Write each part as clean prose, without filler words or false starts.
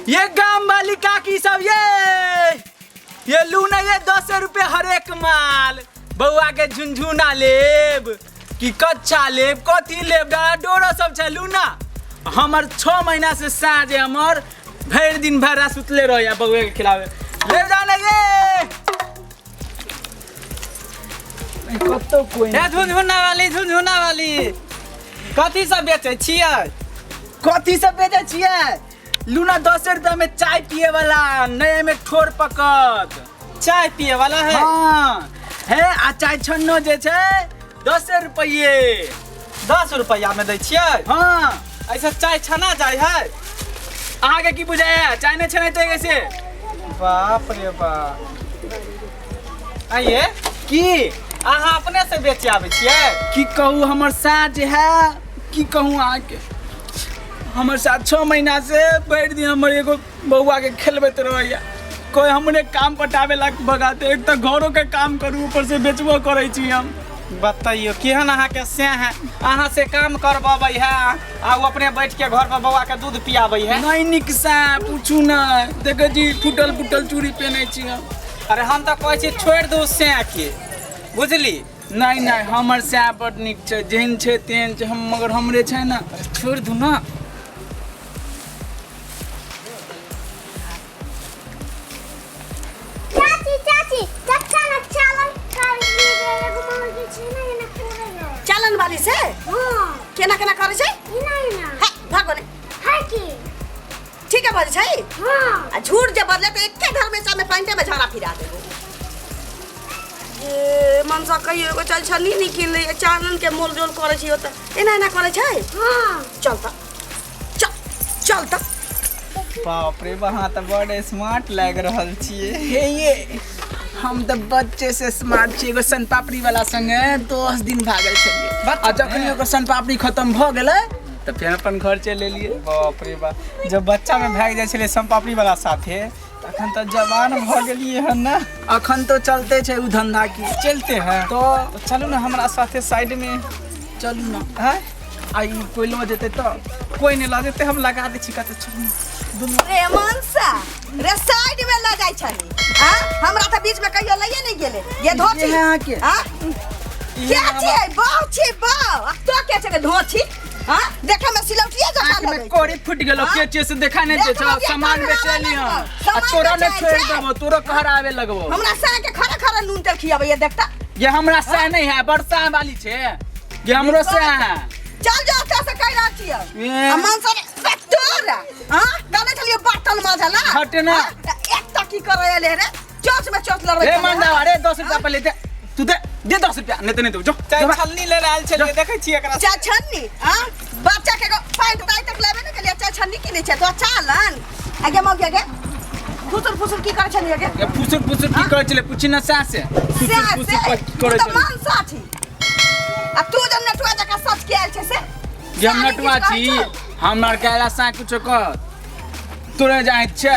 ये गांव वाली काकी सब ये लूना ये 10 रुपए हर एक माल बउआ के झुनझुना लेब कि कच्चा लेब कथी लेब डोरो सब छै लूना हमर 6 महीना से साँझ हमर भर दिन भर सुतले रह बउए के खिलावे ले जाने ये कतो कोई झुनझुना वाली कथी सब बेचे छियै कथी सब बेचे छियै लूना 10 रुपया में चाय पिए वाला नए में ठोर पकत चाय पिए वाला है हाँ है आ चाय छन्नो जे छै 10 रुपये 10 रुपया में दै छियै हाँ ऐसा चाय छना जाइ है अहाँ के की बुझाय चाय ने छनाइते कैसे बाप रे बाप आइए की अहाँ अपने से बेचे आबै छियै की कहूँ हमर साथ है की कहूँ आके हमर साथ 6 महीना से भर दिन हमर एगो बउआ के खेलबैत रहैया कोई हमरे काम पटावे ला भगाते एक तो घरों के काम करू ऊपर से बेचबो करे छी हम बताइयो केहन अहाँ के से है अहाँ से काम करबाबै है आ वो अपने बैठ के घर पर बउआ के दूध पियाबै है नहीं निक सा पूछू ना देखे जी टूटल फूटल चूड़ी पहने छी हम अरे हम तो कहै छी छोड़ दो से के बुझली नहीं नहीं हमर से बड़ निक छै जेहन छै तेहन छै हम मगर हमरे छै ना छोड़ दू ना चालन वाली से केना केना करे छै भागो ने ठीक है बोल छै आ झूठ जे बदले तो एके घर में सामने पानी में झगड़ा फिरा देबो ये मनसा कहियो एगो चल छनी निकल ले चालन के मोल जोल करे छी त एना एना करे छै चल त चल त बाप रे वहाँ तो बड़े स्मार्ट लग रहल छिए हे ये हम तो बच्चे से स्मार्ट छी एगो सन पापड़ी वाला संगे 10 दिन भागल छलिए आ जखन एगो सन पापड़ी खत्म भ गेलै तो फिर अपन घर चल एलिए बाप रे बाप जब बच्चा में भाग जाय छले सन पापड़ी वाला साथे तखन तो जवान भ गेलिए हन ना अखन तो चलते छै उ धंधा की चलते हैं तो चलू ना हमरा साथे साइड में चलू ना है आई कोई लो जेते तो कोई नहीं ला देते हम लगा दे छी कत चलू रे मनसा रे साइड में ल जाय छनी हां हमरा त बीच में कहियो लइए नहीं गेले ये धोची हां के हां क्या छी बाऊ तो के छै धोची हां देखा में सिलौटिया जका लगे में कोड़ी फुट गेलो के चीज से देखा नहीं छै सामान बेचली हां आ तोरा ने छोड़ देबो तोरा कहर आवे लगबो हमरा सा के खरा खरा नून तेल खियाबे ये देखता ये हमरा सा नहीं है बरसा वाली छै ये हमरो सा है चल जा ओता से कह रहा छियै अमन सर तोरा हां डाले चलिए बर्तन माजला हट ना एक टकी करे ले रे चोच में चोच लड़ रे मंदा रे 10 रुपया पे ले दे तू दे 10 रुपया नहीं तो नहीं दो जो चाय छलनी ले आयल छलिए देखै छी एकरा चाय छन्नी हां बच्चा के पैंट टाई तक लेबे न के लिए चाय छन्नी किने छै तो चालन आगे मौ के फुसुर की करे छनी आगे ये फुसुर की करे छले पूछी ना सा से फुसुर करे तो मन साथी आ तू जब नटुआ जका सच के आयल छै से ये हम नटुआ छी हमर कहला सा कुछ कर तोरे जाय छै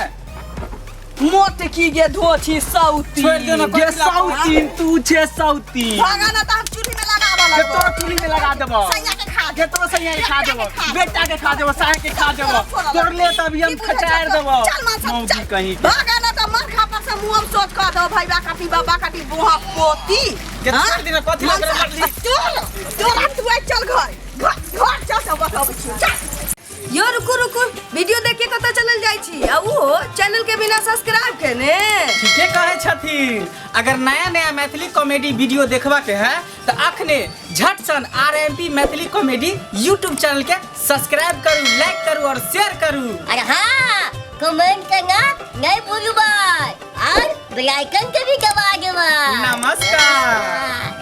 मोते की गे धोची सौती छोड़ दे ना ये सौती तू छे सौती भागाना त हम चूल्ही में लगावा के तोरा चूल्ही में लगा देबो सैया के खा के तोरा सैया के खा देबो बेटा के खा देबो साया के खा देबो तोर ले तब हम खचार देबो मौजी कहीं भागाना त मन खा पर से मुंह हम सोच का दो भाई बाबा काटी बुहा पोती के छोड़ दिन कथि लग रहा तोरा तू चल घर चल सब बताबो छी यो रुको वीडियो देख के कत चलल जाय छी आ वो चैनल के बिना सब्सक्राइब केने ठीके कहे छथिन अगर नया मैथिली कॉमेडी वीडियो देखबा के है तो अखने झट सन RMP Maithili comedy YouTube channel के सब्सक्राइब करू लाइक करू और शेयर करू अरे हाँ कमेंट करना नहीं भूलू भाई और बेल आइकन के भी दबा दो नमस्कार।